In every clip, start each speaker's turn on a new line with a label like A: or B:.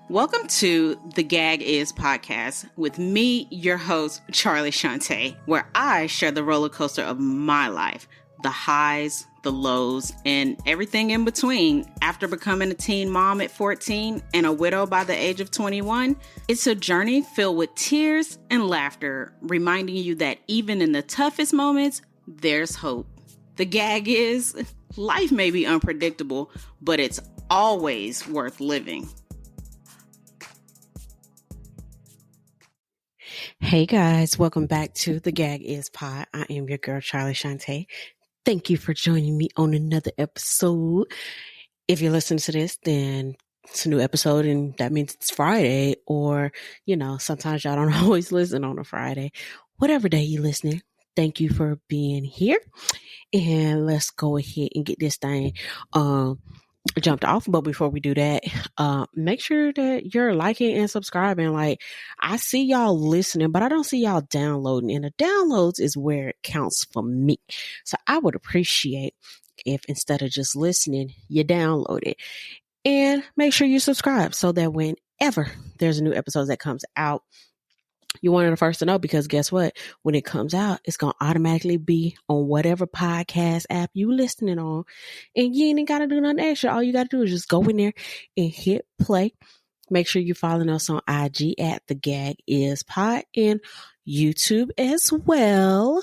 A: Welcome to the Gag Is podcast with me, your host, Charlie Shantae, where I share the roller coaster of my life, the highs, the lows, and everything in between. After becoming a teen mom at 14 and a widow by the age of 21, it's a journey filled with tears and laughter, reminding you that even in the toughest moments, there's hope. The gag is, life may be unpredictable, but it's always worth living.
B: Hey guys, welcome back to the Gag Is Pod. I am your girl, Charlie Shantae. Thank you for joining me on another episode. If you're listening to this, then it's a new episode and that means it's Friday, or, sometimes y'all don't always listen on a Friday. Whatever day you're listening, thank you for being here. And let's go ahead and get this thing jumped off. But before we do that, make sure that you're liking and subscribing. Like, I see y'all listening, but I don't see y'all downloading, and the downloads is where it counts for me. So I would appreciate if instead of just listening, you download it, and make sure you subscribe so that whenever there's a new episode that comes out, you're one of the first to know, because guess what? When it comes out, it's going to automatically be on whatever podcast app you listening on. And you ain't got to do nothing extra. All you got to do is just go in there and hit play. Make sure you're following us on IG at The Gag Is Pod and YouTube as well.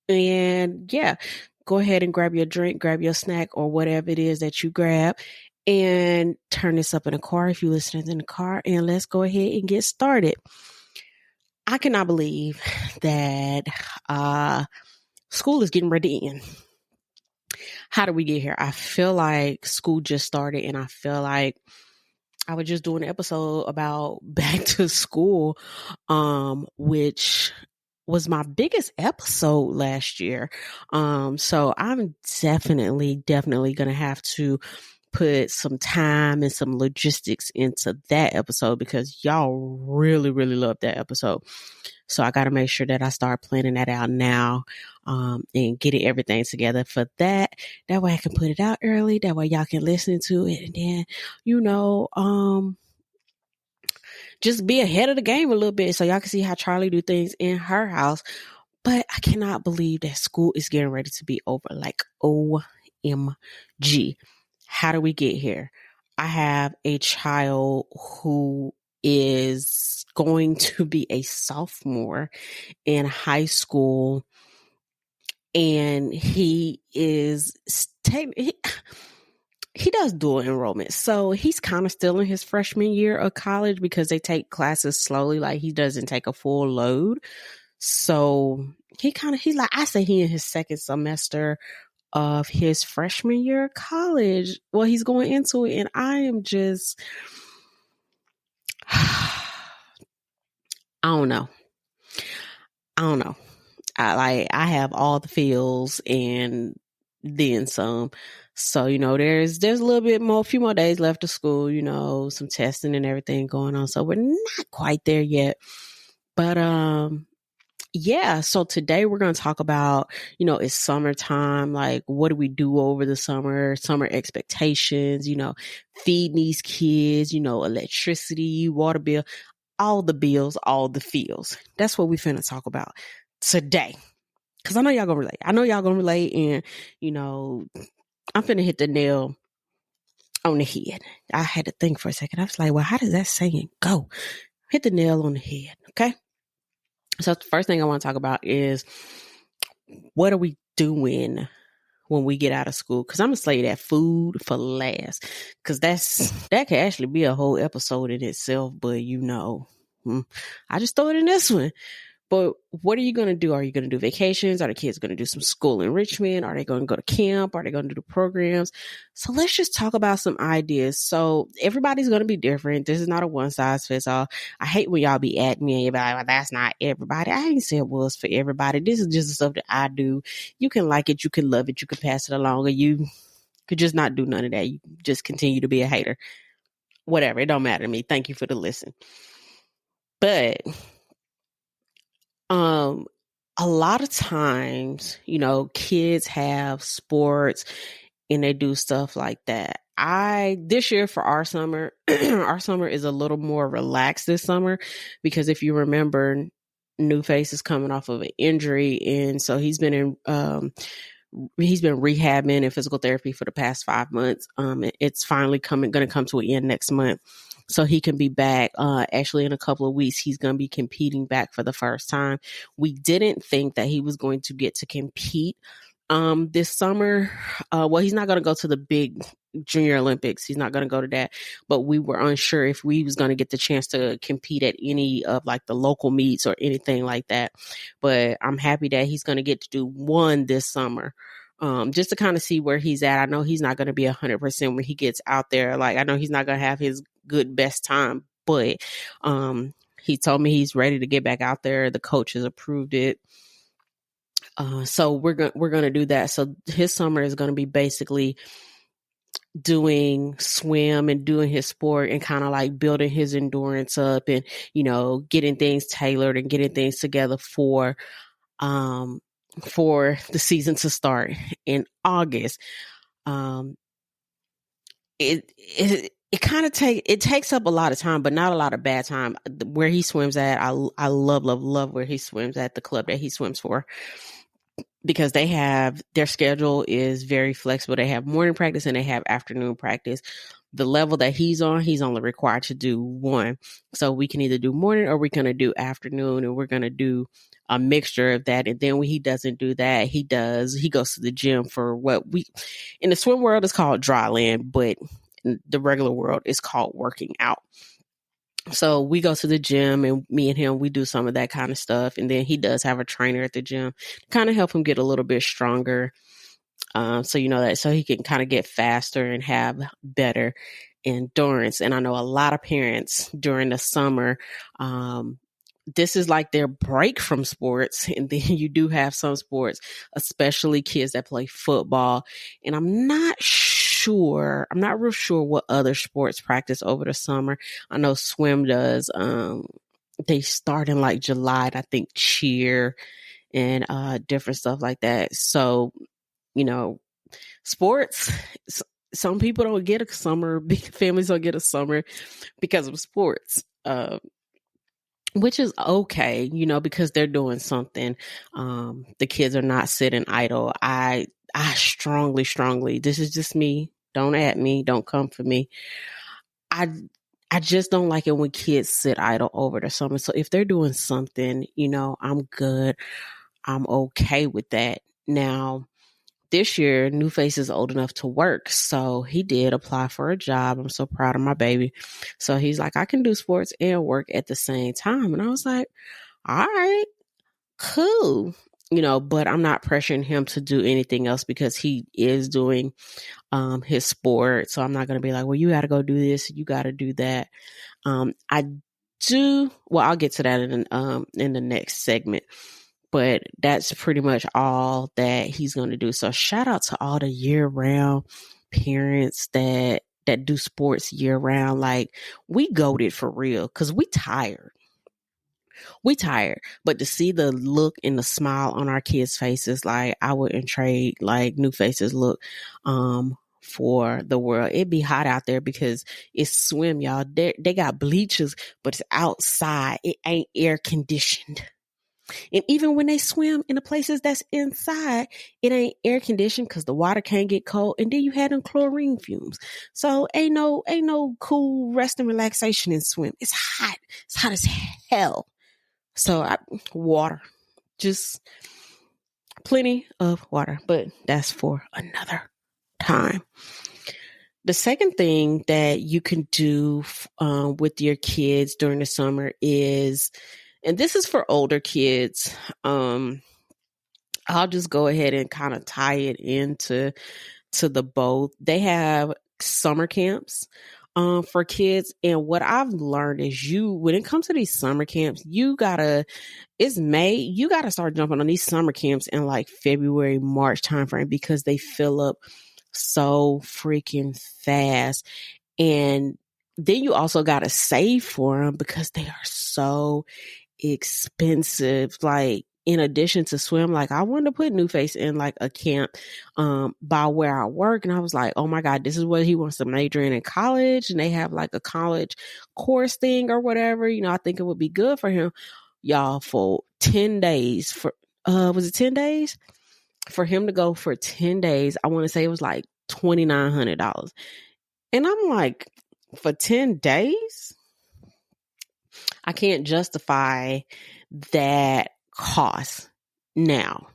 B: And yeah, go ahead and grab your drink, grab your snack, or whatever it is that you grab, and turn this up in the car if you're listening in the car. And let's go ahead and get started. I cannot believe that school is getting ready to end. How did we get here? I feel like school just started, and I feel like I was just doing an episode about back to school, which was my biggest episode last year. So I'm definitely going to have to put some time and some logistics into that episode, because y'all really, really love that episode. So I got to make sure that I start planning that out now, and getting everything together for that. That way I can put it out early. That way y'all can listen to it, and then, just be ahead of the game a little bit so y'all can see how Charlie do things in her house. But I cannot believe that school is getting ready to be over. Like, OMG. How do we get here? I have a child who is going to be a sophomore in high school, and he does dual enrollment. So he's kind of still in his freshman year of college, because they take classes slowly. Like, he doesn't take a full load. So he's like, I say he in his second semester of his freshman year of college. Well, he's going into it, and I am just, I don't know. I have all the feels and then some. So, there's a little bit more, a few more days left of school, some testing and everything going on. So we're not quite there yet. But, yeah, so today we're going to talk about, it's summertime. Like, what do we do over the summer expectations, feeding these kids, electricity, water bill, all the bills, all the feels. That's what we finna talk about today. Because I know y'all going to relate. And, I'm finna hit the nail on the head. I had to think for a second. I was like, well, how does that saying go? Hit the nail on the head, okay? So the first thing I want to talk about is, what are we doing when we get out of school? Because I'm going to say that food for last, because that could actually be a whole episode in itself. But I just throw it in this one. But what are you going to do? Are you going to do vacations? Are the kids going to do some school enrichment? Are they going to go to camp? Are they going to do programs? So let's just talk about some ideas. So everybody's going to be different. This is not a one size fits all. I hate when y'all be at me and you're like, well, that's not everybody. I ain't say it was for everybody. This is just the stuff that I do. You can like it. You can love it. You can pass it along, or you could just not do none of that. You just continue to be a hater. Whatever. It don't matter to me. Thank you for the listen. But a lot of times, kids have sports and they do stuff like that. This year for our summer, our summer is a little more relaxed this summer because if you remember, New Face is coming off of an injury, and so he's been rehabbing and physical therapy for the past 5 months. It's finally going to come to an end next month. So he can be back. Actually, in a couple of weeks, he's going to be competing back for the first time. We didn't think that he was going to get to compete this summer. Well, he's not going to go to the big Junior Olympics. He's not going to go to that. But we were unsure if we was going to get the chance to compete at any of like the local meets or anything like that. But I'm happy that he's going to get to do one this summer. Just to kind of see where he's at. I know he's not going to be 100% when he gets out there. Like, I know he's not going to have his good best time, but he told me he's ready to get back out there. The coach has approved it. So we're going to do that. So his summer is going to be basically doing swim and doing his sport and kind of like building his endurance up and, you know, getting things tailored and getting things together for the season to start in August. It kind of takes up a lot of time, but not a lot of bad time. Where he swims at, I love where he swims at, the club that he swims for, because their schedule is very flexible. They have morning practice and they have afternoon practice. The level that he's on, he's only required to do one. So we can either do morning or we're going to do afternoon, and we're going to do a mixture of that. And then when he doesn't do that, he goes to the gym for what in the swim world is called dry land, but in the regular world is called working out. So we go to the gym, and me and him, we do some of that kind of stuff. And then he does have a trainer at the gym to kind of help him get a little bit stronger. So you know that, so he can kind of get faster and have better endurance. And I know a lot of parents during the summer, this is like their break from sports. And then you do have some sports, especially kids that play football. And I'm not real sure what other sports practice over the summer. I know swim does. They start in like July, and I think cheer and different stuff like that. So, you know, sports, some people don't get a summer, big families don't get a summer because of sports, which is okay, you know, because they're doing something. The kids are not sitting idle. I strongly, this is just me. Don't at me. Don't come for me. I just don't like it when kids sit idle over the summer. So if they're doing something, you know, I'm good. I'm okay with that. Now, this year, New Face is old enough to work. So he did apply for a job. I'm so proud of my baby. So he's like, I can do sports and work at the same time. And I was like, all right, cool. You know, but I'm not pressuring him to do anything else because he is doing his sport. So I'm not going to be like, well, you got to go do this. You got to do that. I'll get to that in the next segment. But that's pretty much all that he's going to do. So shout out to all the year-round parents that do sports year-round. Like, we goated for real because we tired. But to see the look and the smile on our kids' faces, like, I wouldn't trade like New Face's look for the world. It'd be hot out there because it's swim, y'all. They got bleachers, but it's outside. It ain't air conditioned. And even when they swim in the places that's inside, it ain't air conditioned because the water can't get cold. And then you had them chlorine fumes. So ain't no cool rest and relaxation in swim. It's hot. It's hot as hell. So water, just plenty of water, but that's for another time. The second thing that you can do with your kids during the summer is, and this is for older kids, I'll just go ahead and kind of tie it into the both. They have summer camps for kids. And what I've learned is when it comes to these summer camps, it's May, you got to start jumping on these summer camps in like February, March timeframe because they fill up so freaking fast. And then you also got to save for them because they are so expensive. Like, in addition to swim, like I wanted to put New Face in like a camp by where I work. And I was like, oh my God, this is what he wants to major in college. And they have like a college course thing or whatever. I think it would be good for him, y'all, for 10 days was it 10 days? For him to go for 10 days, I want to say it was like $2,900. And I'm like, for 10 days? I can't justify that cost. Now,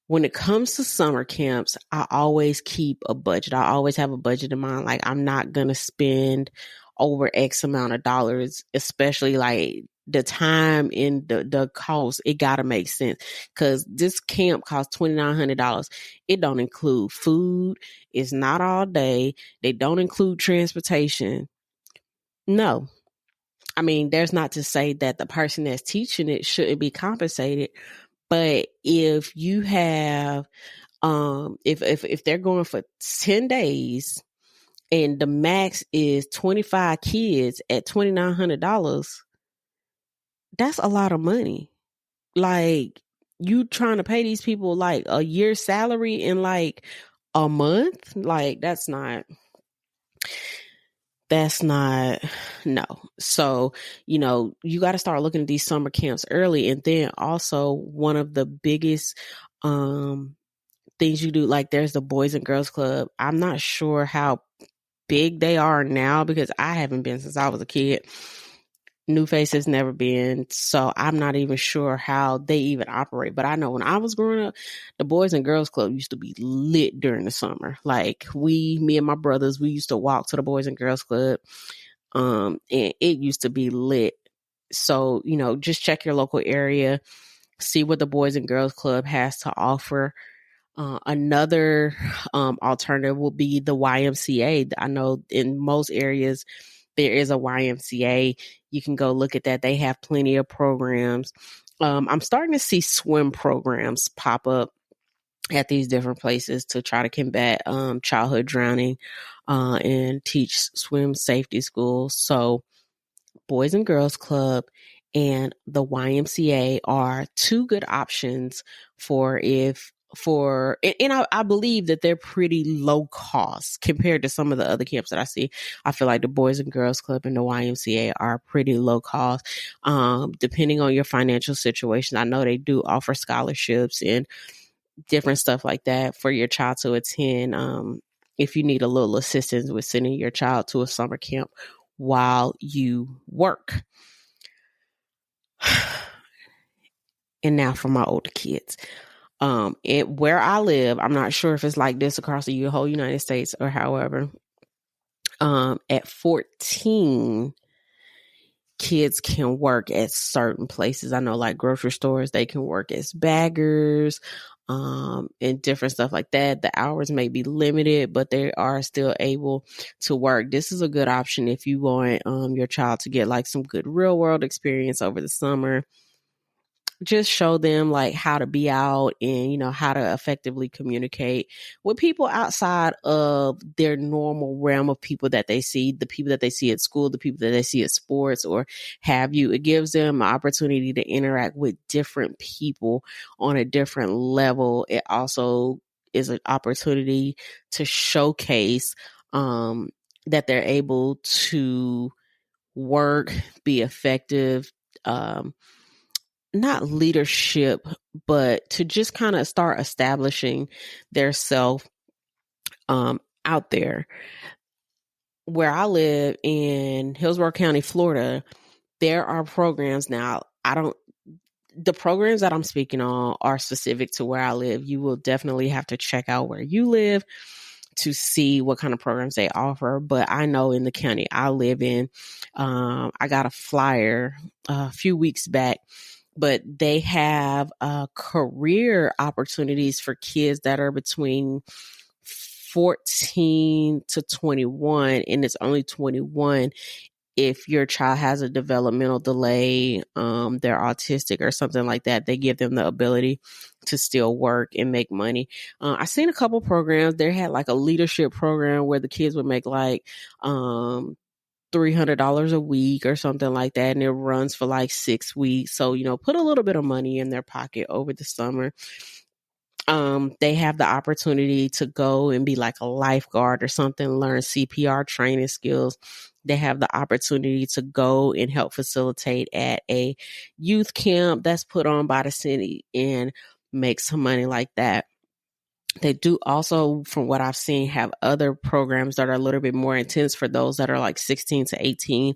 B: when it comes to summer camps, I always keep a budget. I always have a budget in mind. Like, I'm not going to spend over X amount of dollars, especially like the time and the cost. It got to make sense, because this camp costs $2,900. It don't include food. It's not all day. They don't include transportation. No. I mean, there's not to say that the person that's teaching it shouldn't be compensated, but if you have, if they're going for 10 days and the max is 25 kids at $2,900, that's a lot of money. Like, you trying to pay these people like a year's salary in like a month? Like, that's not, no. So, you got to start looking at these summer camps early. And then also, one of the biggest things you do, like there's the Boys and Girls Club. I'm not sure how big they are now, because I haven't been since I was a kid. New Face has never been, so I'm not even sure how they even operate. But I know when I was growing up, the Boys and Girls Club used to be lit during the summer. Like, me and my brothers, we used to walk to the Boys and Girls Club, and it used to be lit. So, just check your local area, see what the Boys and Girls Club has to offer. Another alternative will be the YMCA. I know in most areas there is a YMCA. You can go look at that. They have plenty of programs. I'm starting to see swim programs pop up at these different places to try to combat childhood drowning and teach swim safety schools. So Boys and Girls Club and the YMCA are two good options I believe that they're pretty low cost compared to some of the other camps that I see. I feel like the Boys and Girls Club and the YMCA are pretty low cost. Depending on your financial situation, I know they do offer scholarships and different stuff like that for your child to attend. If you need a little assistance with sending your child to a summer camp while you work. And now for my older kids. Where I live, I'm not sure if it's like this across the whole United States or however. At 14, kids can work at certain places. I know, like grocery stores, they can work as baggers, and different stuff like that. The hours may be limited, but they are still able to work. This is a good option if you want your child to get like some good real world experience over the summer. Just show them like how to be out and, how to effectively communicate with people outside of their normal realm of people that they see, the people that they see at school, the people that they see at sports or have you. It gives them an opportunity to interact with different people on a different level. It also is an opportunity to showcase that they're able to work, be effective, not leadership, but to just kind of start establishing their self out there. Where I live in Hillsborough County, Florida, there are programs now. The programs that I'm speaking on are specific to where I live. You will definitely have to check out where you live to see what kind of programs they offer. But I know in the county I live in, I got a flyer a few weeks back, but they have career opportunities for kids that are between 14 to 21, and it's only 21 if your child has a developmental delay, they're autistic or something like that. They give them the ability to still work and make money. I've seen a couple programs. They had like a leadership program where the kids would make like $300 a week or something like that. And it runs for like 6 weeks. So, put a little bit of money in their pocket over the summer. They have the opportunity to go and be like a lifeguard or something, learn CPR training skills. They have the opportunity to go and help facilitate at a youth camp that's put on by the city and make some money like that. They do also, from what I've seen, have other programs that are a little bit more intense for those that are like 16 to 18.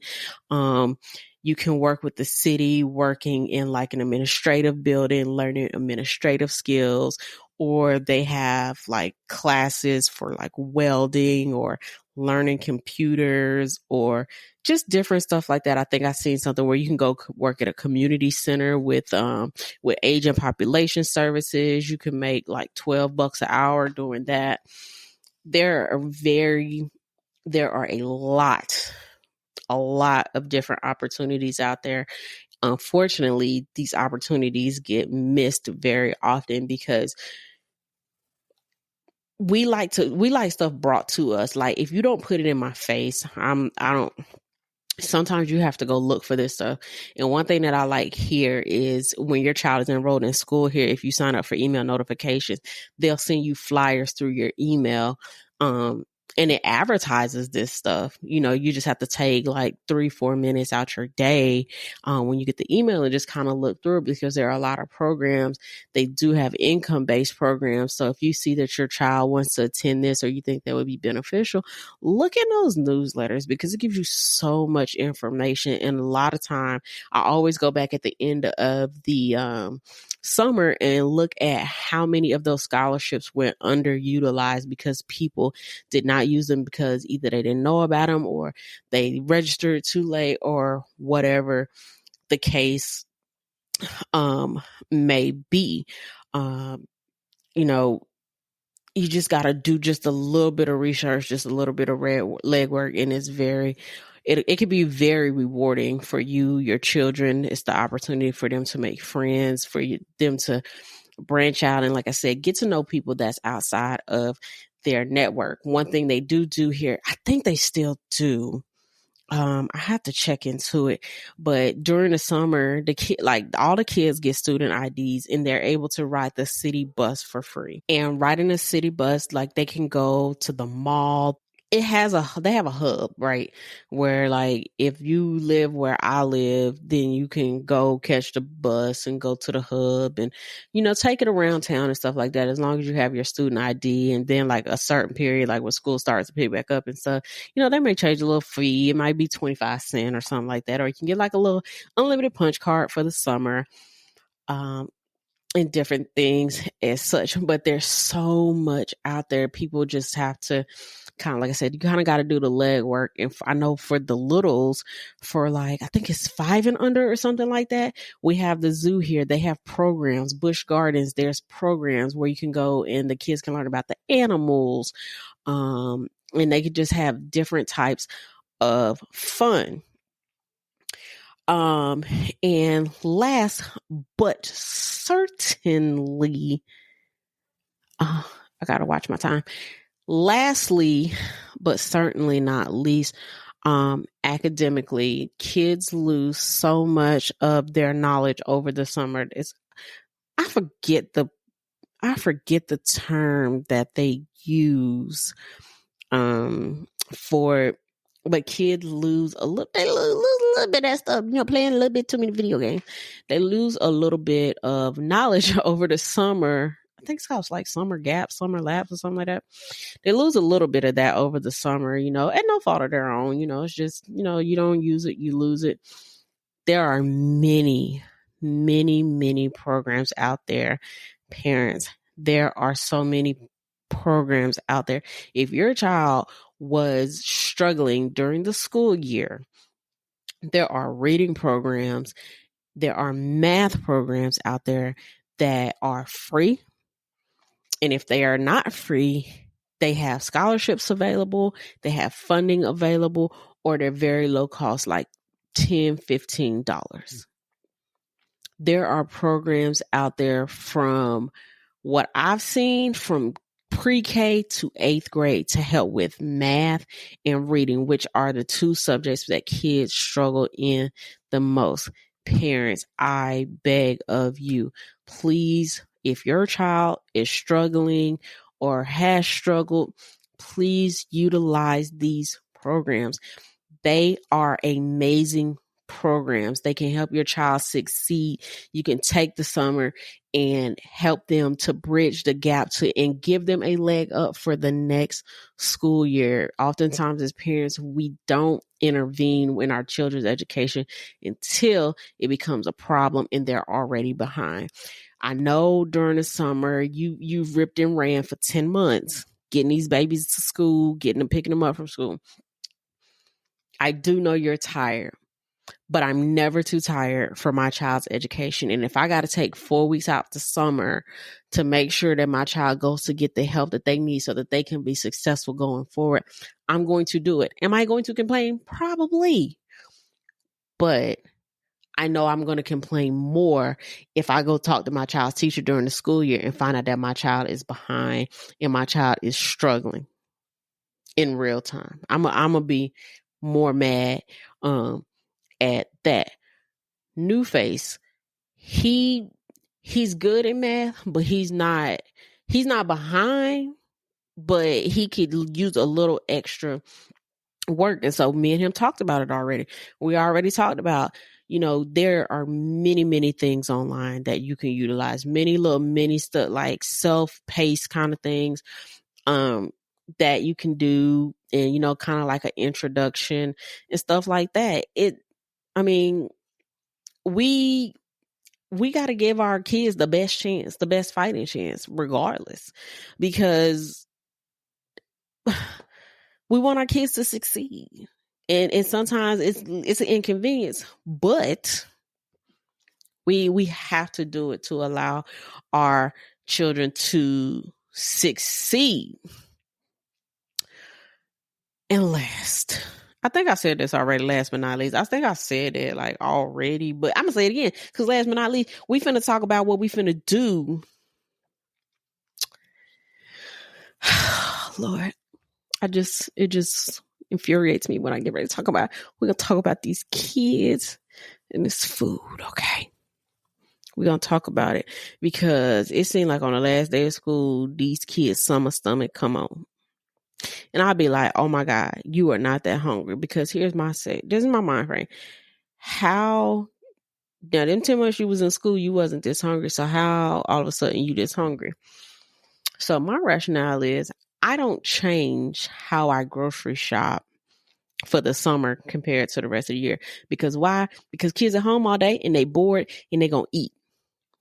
B: You can work with the city, working in like an administrative building, learning administrative skills, or they have like classes for like welding or learning computers or just different stuff like that. I think I've seen something where you can go work at a community center with age and population services. You can make like $12 an hour doing that. There are a lot of different opportunities out there. Unfortunately, these opportunities get missed very often because we like stuff brought to us. Like, if you don't put it in my face, sometimes you have to go look for this stuff. And one thing that I like here is when your child is enrolled in school here, if you sign up for email notifications, they'll send you flyers through your email. And it advertises this stuff. You just have to take like 3-4 minutes out your day when you get the email and just kind of look through it, because there are a lot of programs. They do have income-based programs. So if you see that your child wants to attend this or you think that would be beneficial, look at those newsletters, because it gives you so much information. And a lot of time, I always go back at the end of the summer and look at how many of those scholarships went underutilized because people did not use them because either they didn't know about them or they registered too late or whatever the case may be. You just got to do just a little bit of research, just a little bit of legwork, and it can be very rewarding for you, your children. It's the opportunity for them to make friends, for them to branch out. And like I said, get to know people that's outside of their network. One thing they do here, I think they still do. I have to check into it, but during the summer, all the kids get student IDs and they're able to ride the city bus for free. And riding a city bus, like, they can go to the mall. They have a hub, right? Where, like, if you live where I live, then you can go catch the bus and go to the hub and, take it around town and stuff like that, as long as you have your student ID. And then, like, a certain period, like when school starts to pick back up and stuff, they may charge a little fee. It might be 25 cents or something like that. Or you can get like a little unlimited punch card for the summer. And different things as such. But there's so much out there. People just have to kind of, like I said, you kind of got to do the legwork. And I know for the littles, for like, I think it's 5 and under or something like that, we have the zoo here. They have programs, Busch Gardens. There's programs where you can go and the kids can learn about the animals. And they could just have different types of fun. And last but certainly, I gotta watch my time. Lastly, but certainly not least, academically, kids lose so much of their knowledge over the summer. I forget the term that they use, but kids lose a little bit of that stuff, playing a little bit too many video games. They lose a little bit of knowledge over the summer. I think it's called like summer gaps, summer lapse or something like that. They lose a little bit of that over the summer, at no fault of their own. It's just, you don't use it, you lose it. There are many, many, many programs out there. Parents, there are so many programs out there. If your child was struggling during the school year, there are reading programs, there are math programs out there that are free. And if they are not free, they have scholarships available, they have funding available, or they're very low cost, like $10, $15. There are programs out there, from what I've seen, from pre-K to 8th grade to help with math and reading, which are the two subjects that kids struggle in the most. Parents, I beg of you, please, if your child is struggling or has struggled, please utilize these programs. They are amazing programs. They can help your child succeed. You can take the summer and help them to bridge the gap and give them a leg up for the next school year. Oftentimes as parents, we don't intervene in our children's education until it becomes a problem and they're already behind. I know during the summer you've ripped and ran for 10 months, getting these babies to school, picking them up from school. I do know you're tired, but I'm never too tired for my child's education. And if I got to take 4 weeks out the summer to make sure that my child goes to get the help that they need so that they can be successful going forward, I'm going to do it. Am I going to complain? Probably. But I know I'm going to complain more if I go talk to my child's teacher during the school year and find out that my child is behind and my child is struggling in real time. I'm going to be more mad at that. New Face, he's good in math, but he's not behind, but he could use a little extra work. And so me and him talked about it already. We already talked about, there are many, many things online that you can utilize, many little mini stuff like self-paced kind of things that you can do, and kind of like an introduction and stuff like that. We got to give our kids the best chance, the best fighting chance, regardless, because we want our kids to succeed. And sometimes it's an inconvenience, but we have to do it to allow our children to succeed. And last, I think I said this already, last but not least. I think I said it like already, but I'm going to say it again because last but not least, we finna talk about what we finna do. Lord, it just infuriates me when I get ready to talk about, we're going to talk about these kids and this food, okay? We're going to talk about it because it seemed like on the last day of school, these kids' summer stomach come on. And I'll be like, oh my God, you are not that hungry. Because this is my mind frame. Now them 10 months you was in school, you wasn't this hungry. So how all of a sudden you this hungry? So my rationale is I don't change how I grocery shop for the summer compared to the rest of the year. Because why? Because kids are home all day and they bored and they going to eat.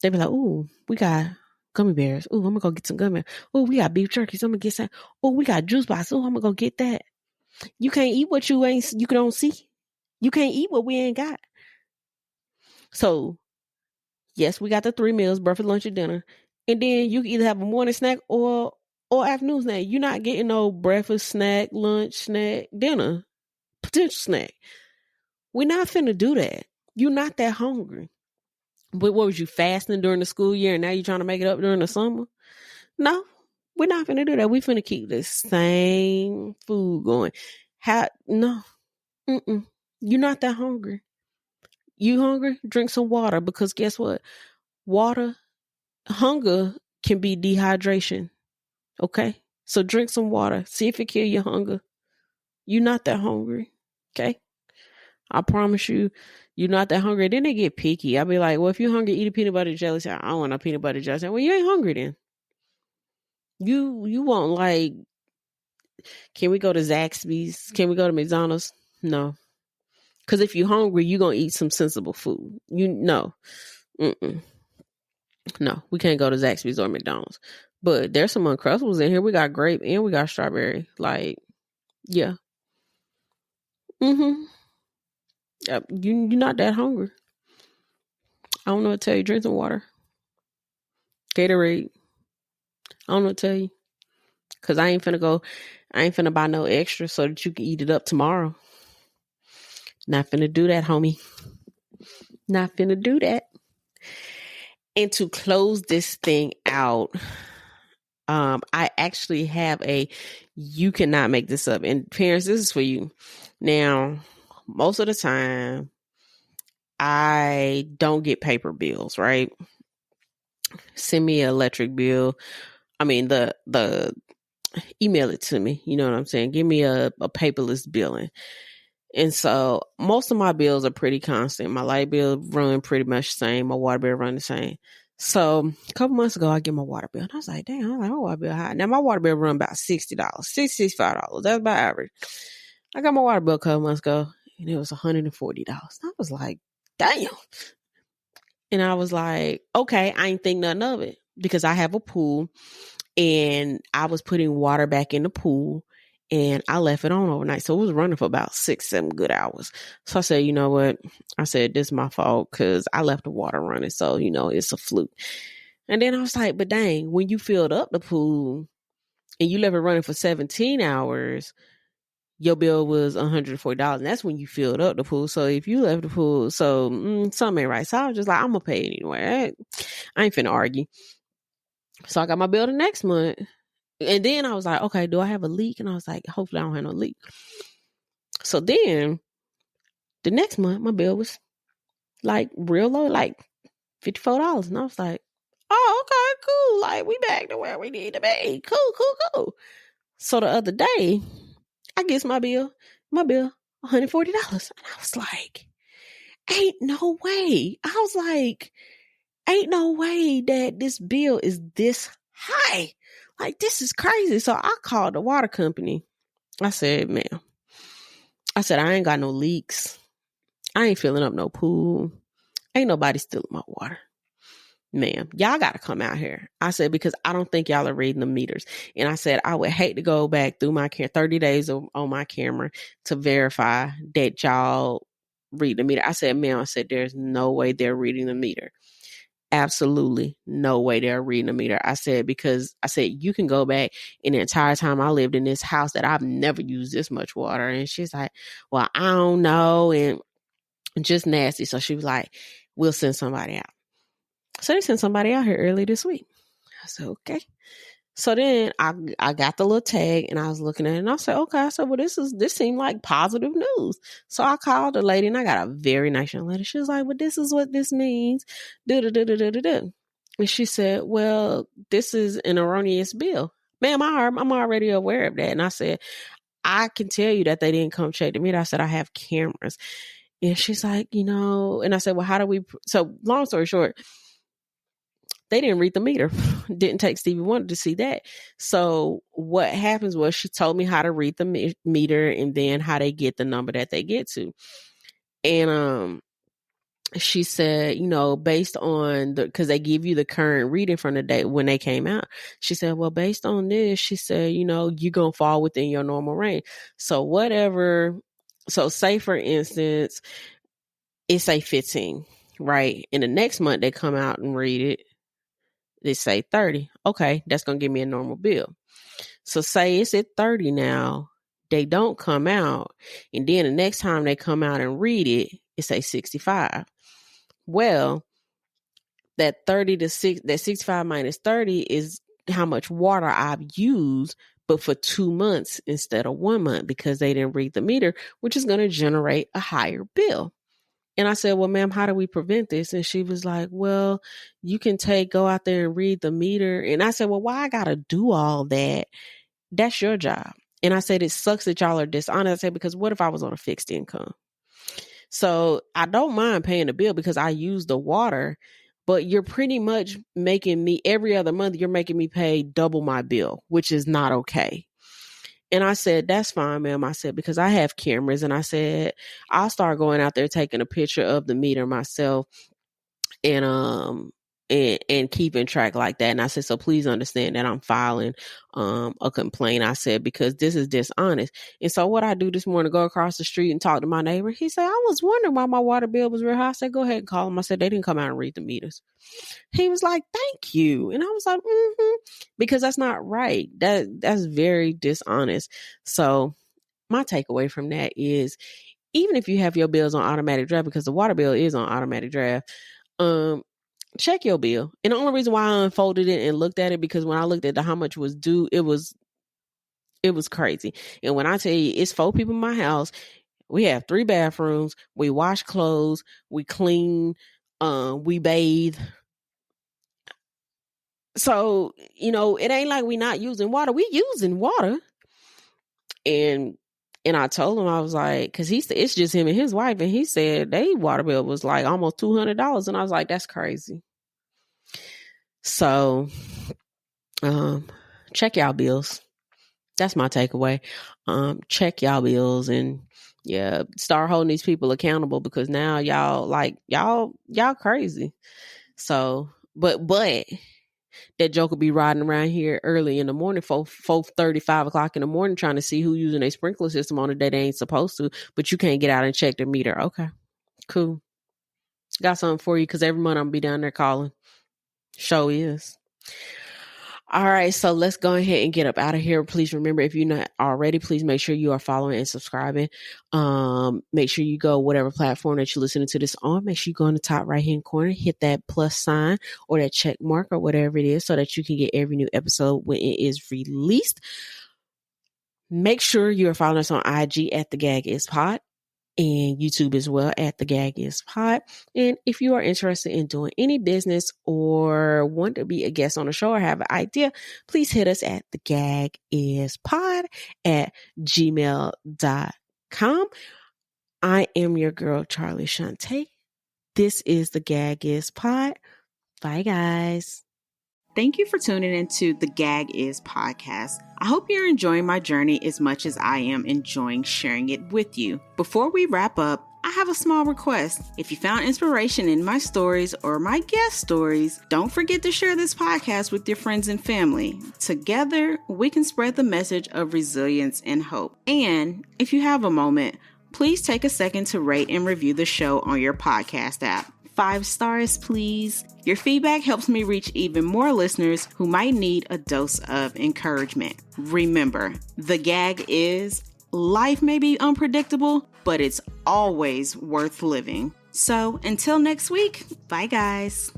B: They be like, ooh, we got gummy bears. Ooh, I'm going to go get some gummy bears. Ooh, we got beef jerky. So I'm going to get some. Ooh, we got juice box. Ooh, I'm going to go get that. You can't eat what you don't see. You can't eat what we ain't got. So, yes, we got the 3 meals, breakfast, lunch, and dinner. And then you can either have a morning snack or afternoon snack. You're not getting no breakfast, snack, lunch, snack, dinner, potential snack. We're not finna do that. You're not that hungry. But what was you fasting during the school year and now you're trying to make it up during the summer? No, we're not finna do that. We finna keep the same food going. No. Mm-mm. You're not that hungry. You hungry? Drink some water because guess what? Hunger can be dehydration. Okay? So drink some water. See if it kill your hunger. You're not that hungry. Okay? I promise you, you're not that hungry. Then they get picky. I'll be like, well, if you're hungry, eat a peanut butter jelly sandwich. I don't want no peanut butter jelly sandwich. Well, you ain't hungry then. You want like, can we go to Zaxby's? Can we go to McDonald's? No. Because if you're hungry, you're going to eat some sensible food. No, we can't go to Zaxby's or McDonald's. But there's some Uncrustables in here. We got grape and we got strawberry. Like, yeah. You're not that hungry. I don't know what to tell you. Drink some water. Gatorade. I don't know what to tell you. Because I ain't finna buy no extra so that you can eat it up tomorrow. Not finna do that, homie. Not finna do that. And to close this thing out, I actually have you cannot make this up. And parents, this is for you. Now, most of the time, I don't get paper bills, right? Send me an electric bill. I mean, the email it to me. You know what I'm saying? Give me a paperless billing. And so most of my bills are pretty constant. My light bill run pretty much the same. My water bill run the same. So a couple months ago, I get my water bill. And I was like, damn, my water bill high. Now my water bill run about $60, $65. That's about average. I got my water bill a couple months ago and it was $140. I was like, damn. And I was like, okay, I ain't think nothing of it because I have a pool and I was putting water back in the pool and I left it on overnight. So it was running for about 6-7 good hours. So I said, you know what? I said, this is my fault because I left the water running. So, it's a fluke. And then I was like, but dang, when you filled up the pool and you left it running for 17 hours, your bill was $140. And that's when you filled up the pool. So if you left the pool, so something ain't right. So I was just like, I'm going to pay it anyway. I ain't finna argue. So I got my bill the next month. And then I was like, okay, do I have a leak? And I was like, hopefully I don't have no leak. So then the next month, my bill was like real low, like $54. And I was like, oh, okay, cool. Like we back to where we need to be. Cool. So the other day, I get my bill, $140. And I was like, ain't no way. I was like, ain't no way that this bill is this high. Like, this is crazy. So I called the water company. I said, ma'am, I ain't got no leaks. I ain't filling up no pool. Ain't nobody stealing my water. Ma'am, y'all got to come out here. I said, because I don't think y'all are reading the meters. And I said, I would hate to go back through my 30 days on my camera to verify that y'all read the meter. I said, ma'am, there's no way they're reading the meter. Absolutely no way they're reading the meter. I said, because you can go back in the entire time I lived in this house that I've never used this much water. And she's like, well, I don't know. And just nasty. So she was like, we'll send somebody out. So they sent somebody out here early this week. I said, okay. So then I got the little tag and I was looking at it and I said, okay. I said, well, this seemed like positive news. So I called the lady and I got a very nice young lady. She was like, well, this is what this means. And she said, well, this is an erroneous bill. Ma'am, I'm already aware of that. And I said, I can tell you that they didn't come check the meter. I said, I have cameras. And she's like, and I said, well, how do we, so long story short, they didn't read the meter. Didn't take Stevie Wonder to see that. So what happens was she told me how to read the meter and then how they get the number that they get to. And she said, based on because they give you the current reading from the day when they came out. She said, well, based on this, she said, you're going to fall within your normal range. So whatever. So say, for instance, it's a 15, right? And the next month they come out and read it. They say 30. Okay, that's going to give me a normal bill. So say it's at 30 now. They don't come out. And then the next time they come out and read it, it's a 65. Well, that 65 minus 30 is how much water I've used, but for 2 months instead of 1 month because they didn't read the meter, which is going to generate a higher bill. And I said, well, ma'am, how do we prevent this? And she was like, well, you can go out there and read the meter. And I said, well, why I got to do all that? That's your job. And I said, it sucks that y'all are dishonest. I said, because what if I was on a fixed income? So I don't mind paying the bill because I use the water, but you're pretty much making me every other month, you're making me pay double my bill, which is not okay. And I said, that's fine, ma'am. I said, because I have cameras. And I said, I'll start going out there taking a picture of the meter myself and keeping track like that. And I said, so please understand that I'm filing a complaint. I said, because this is dishonest. And so what I do this morning, go across the street and talk to my neighbor. He said, I was wondering why my water bill was real high. I said, go ahead and call them. I said, they didn't come out and read the meters. He was like, thank you. And I was like, because that's not right. That's very dishonest. So my takeaway from that is, even if you have your bills on automatic draft, because the water bill is on automatic draft, check your bill. And the only reason why I unfolded it and looked at it, because when I looked at how much was due, it was crazy. And when I tell you it's 4 people in my house, we have 3 bathrooms, we wash clothes, we clean, we bathe. So, it ain't like we not using water. We using water. And I told him, I was like, because it's just him and his wife, and he said they water bill was like almost $200, and I was like, that's crazy. So, check y'all bills. That's my takeaway. Check y'all bills and start holding these people accountable, because now y'all crazy. So, but that joke will be riding around here early in the morning, 4:30, 5 o'clock in the morning, trying to see who using a sprinkler system on a day they ain't supposed to, but you can't get out and check the meter. Okay, cool. Got something for you, because every month I'm going to be down there calling. Show is. All right, so let's go ahead and get up out of here. Please remember, if you're not already, please make sure you are following and subscribing. Make sure you go whatever platform that you're listening to this on. Make sure you go in the top right-hand corner, hit that plus sign or that check mark or whatever it is, so that you can get every new episode when it is released. Make sure you are following us on IG at The Gag Is Pod, and YouTube as well at The Gag Is Pod. And if you are interested in doing any business or want to be a guest on the show or have an idea, please hit us at thegagispod@gmail.com. I am your girl, Charlie Shante. This is The Gag Is Pod. Bye, guys.
A: Thank you for tuning into the Gag Is podcast. I hope you're enjoying my journey as much as I am enjoying sharing it with you. Before we wrap up, I have a small request. If you found inspiration in my stories or my guest stories, don't forget to share this podcast with your friends and family. Together, we can spread the message of resilience and hope. And if you have a moment, please take a second to rate and review the show on your podcast app. 5 stars, please. Your feedback helps me reach even more listeners who might need a dose of encouragement. Remember, the gag is, life may be unpredictable, but it's always worth living. So until next week, bye guys.